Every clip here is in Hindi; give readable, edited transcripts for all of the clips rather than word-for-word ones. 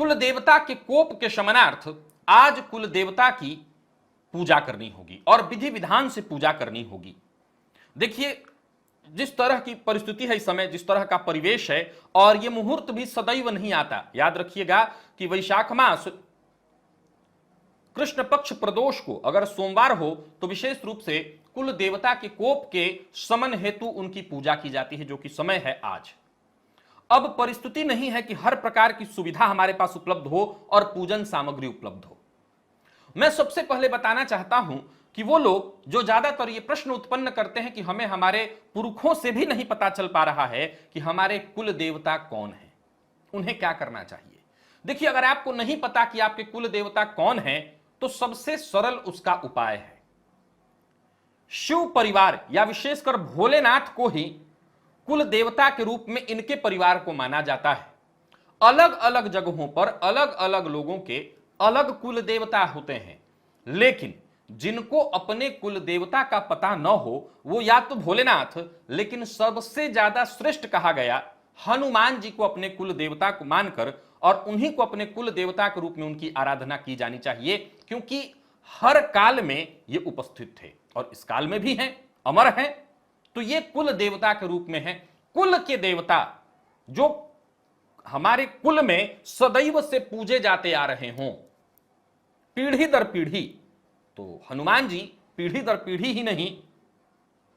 कुल देवता के कोप के शमनार्थ आज कुल देवता की पूजा करनी होगी और विधि विधान से पूजा करनी होगी। देखिए, जिस तरह की परिस्थिति है इस समय, जिस तरह का परिवेश है, और यह मुहूर्त भी सदैव नहीं आता। याद रखिएगा कि वैशाख मास कृष्ण पक्ष प्रदोष को अगर सोमवार हो तो विशेष रूप से कुल देवता के कोप के शमन हेतु उनकी पूजा की जाती है, जो कि समय है आज। अब परिस्थिति नहीं है कि हर प्रकार की सुविधा हमारे पास उपलब्ध हो और पूजन सामग्री उपलब्ध हो। मैं सबसे पहले बताना चाहता हूं कि वो लोग जो ज्यादातर ये प्रश्न उत्पन्न करते हैं कि हमें हमारे पुरखों से भी नहीं पता चल पा रहा है कि हमारे कुल देवता कौन है, उन्हें क्या करना चाहिए। देखिए, अगर आपको नहीं पता कि आपके कुल देवता कौन है तो सबसे सरल उसका उपाय है शिव परिवार या विशेषकर भोलेनाथ को ही कुल देवता के रूप में इनके परिवार को माना जाता है। अलग अलग जगहों पर अलग अलग लोगों के अलग कुल देवता होते हैं, लेकिन जिनको अपने कुल देवता का पता न हो वो या तो भोलेनाथ, लेकिन सबसे ज्यादा श्रेष्ठ कहा गया हनुमान जी को अपने कुल देवता को मानकर और उन्हीं को अपने कुल देवता के रूप में उनकी आराधना की जानी चाहिए, क्योंकि हर काल में ये उपस्थित थे और इस काल में भी हैं, अमर हैं। तो ये कुल देवता के रूप में है। कुल के देवता जो हमारे कुल में सदैव से पूजे जाते आ रहे हों पीढ़ी दर पीढ़ी, तो हनुमान जी पीढ़ी दर पीढ़ी ही नहीं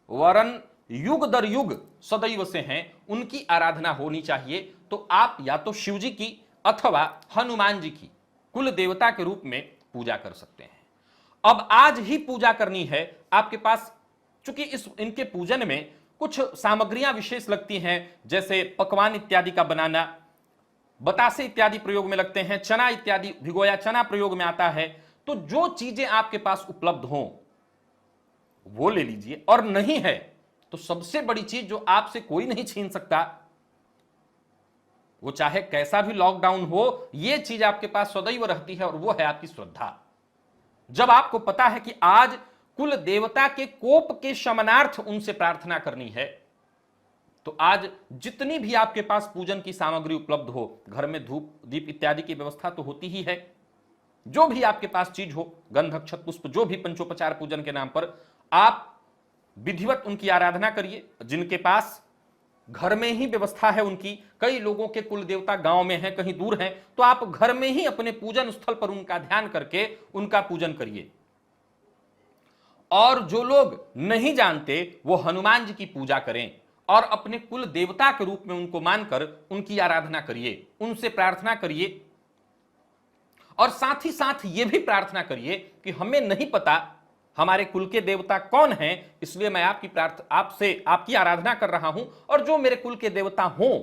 वरन युग दर युग सदैव से हैं, उनकी आराधना होनी चाहिए। तो आप या तो शिव जी की अथवा हनुमान जी की कुल देवता के रूप में पूजा कर सकते हैं। अब आज ही पूजा करनी है आपके पास, चूंकि इनके पूजन में कुछ सामग्रियां विशेष लगती हैं, जैसे पकवान इत्यादि का बनाना, बतासे इत्यादि प्रयोग में लगते हैं, चना इत्यादि भिगोया चना प्रयोग में आता है। तो जो चीजें आपके पास उपलब्ध हों वो ले लीजिए, और नहीं है तो सबसे बड़ी चीज जो आपसे कोई नहीं छीन सकता, वो चाहे कैसा भी लॉकडाउन हो, ये चीज आपके पास सदैव रहती है, और वो है आपकी श्रद्धा। जब आपको पता है कि आज कुल देवता के कोप के शमनार्थ उनसे प्रार्थना करनी है, तो आज जितनी भी आपके पास पूजन की सामग्री उपलब्ध हो, घर में धूप दीप इत्यादि की व्यवस्था तो होती ही है, जो भी आपके पास चीज हो, गंध अक्षत पुष्प, जो भी पंचोपचार पूजन के नाम पर, आप विधिवत उनकी आराधना करिए। जिनके पास घर में ही व्यवस्था है उनकी, कई लोगों के कुल देवता गांव में हैं, कहीं दूर हैं, तो आप घर में ही अपने पूजन स्थल पर उनका ध्यान करके उनका पूजन करिए। और जो लोग नहीं जानते वो हनुमान जी की पूजा करें और अपने कुल देवता के रूप में उनको मानकर उनकी आराधना करिए, उनसे प्रार्थना करिए। और साथ ही साथ यह भी प्रार्थना करिए कि हमें नहीं पता हमारे कुल के देवता कौन हैं, इसलिए मैं आपकी आराधना कर रहा हूं, और जो मेरे कुल के देवता हों,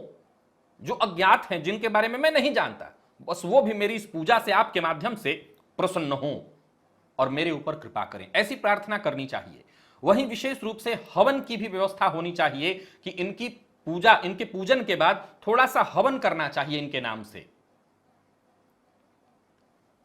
जो अज्ञात हैं, जिनके बारे में मैं नहीं जानता, बस वो भी मेरी इस पूजा से आपके माध्यम से प्रसन्न हों और मेरे ऊपर कृपा करें, ऐसी प्रार्थना करनी चाहिए। वहीं विशेष रूप से हवन की भी व्यवस्था होनी चाहिए कि इनकी पूजा, इनके पूजन के बाद थोड़ा सा हवन करना चाहिए इनके नाम से।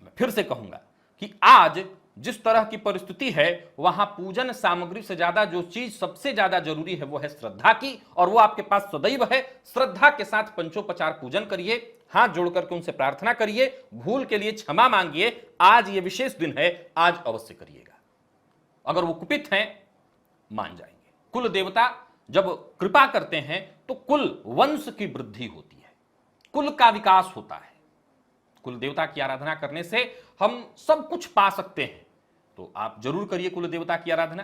मैं फिर से कहूंगा कि आज जिस तरह की परिस्थिति है वहां पूजन सामग्री से ज्यादा जो चीज सबसे ज्यादा जरूरी है वो है श्रद्धा की, और वो आपके पास सदैव है। श्रद्धा के साथ पंचोपचार पूजन करिए, हाथ जोड़ करके उनसे प्रार्थना करिए, भूल के लिए क्षमा मांगिए। आज ये विशेष दिन है, आज अवश्य करिएगा। अगर वो कुपित हैं मान जाएंगे। कुल देवता जब कृपा करते हैं तो कुल वंश की वृद्धि होती है, कुल का विकास होता है। कुल देवता की आराधना करने से हम सब कुछ पा सकते हैं। तो आप जरूर करिए कुल देवता की आराधना।